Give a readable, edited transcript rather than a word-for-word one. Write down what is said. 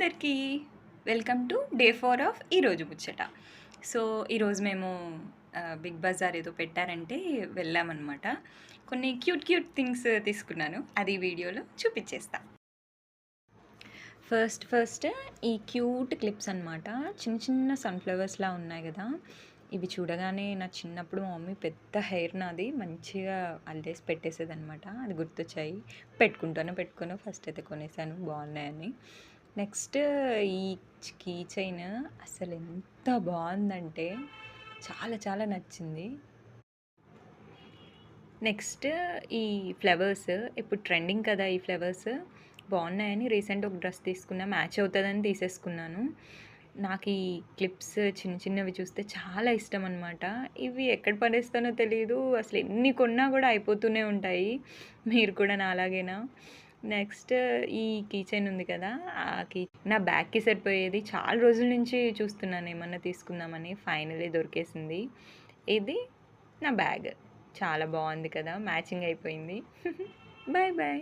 అందరికీ welcome to day 4 of ఈరోజు ముచ్చట. సో, ఈరోజు మేము బిగ్ బజార్ ఏదో పెట్టారంటే వెళ్ళామనమాట. కొన్ని క్యూట్ క్యూట్ థింగ్స్ తీసుకున్నాను. అది వీడియోలో చూపిచ్చేస్తా. ఫస్ట్ ఈ క్యూట్ క్లిప్స్ అనమాట. చిన్న చిన్న సన్‌ఫ్లవర్స్‌లా ఉన్నాయి గదా! ఇవి చూడగానే నా చిన్నప్పుడు మా మమ్మీ పెద్ద హెయిర్ నాది మంచిగా అల్లేసి పెట్టేసేదనమాట. అది గుర్తొచ్చాయి. పెట్టుకోనో ఫస్ట్ అయితే కొనేసాను బాగున్నాయని. నెక్స్ట్ ఈ కీ చైన్ అసలెంత బావుందంటే చాలా చాలా నచ్చింది. నెక్స్ట్ ఈ ఫ్లవర్స్ ఇప్పుడు ట్రెండింగ్ కదా! ఈ ఫ్లవర్స్ బావున్నాయని రీసెంట్‌గా ఒక డ్రెస్ తీసుకున్నా. మ్యాచ్ అవుతదని తీసేసుకున్నాను. నాకు ఈ క్లిప్స్ చిన్న చిన్నవి చూస్తే చాలా ఇష్టమనమాట. ఇవి ఎక్కడ పడేస్తానో తెలీదు. అసలు ఎన్ని కొన్నా గూడా అయిపోతూనే ఉంటాయి. మీరు కూడా నాలాగేనా? నెక్స్ట్ ఈ కీ చైన్ ఉంది కదా! ఆ కీ నా బ్యాగ్‌కి సరిపోయేది. చాలా రోజుల నుంచి చూస్తున్నాను ఏమన్నా తీసుకుందామని. ఫైనల్లీ దొరికేసింది. ఇది నా బ్యాగ్. చాలా బావుంది కదా! మ్యాచింగ్ అయిపోయింది. Bye bye.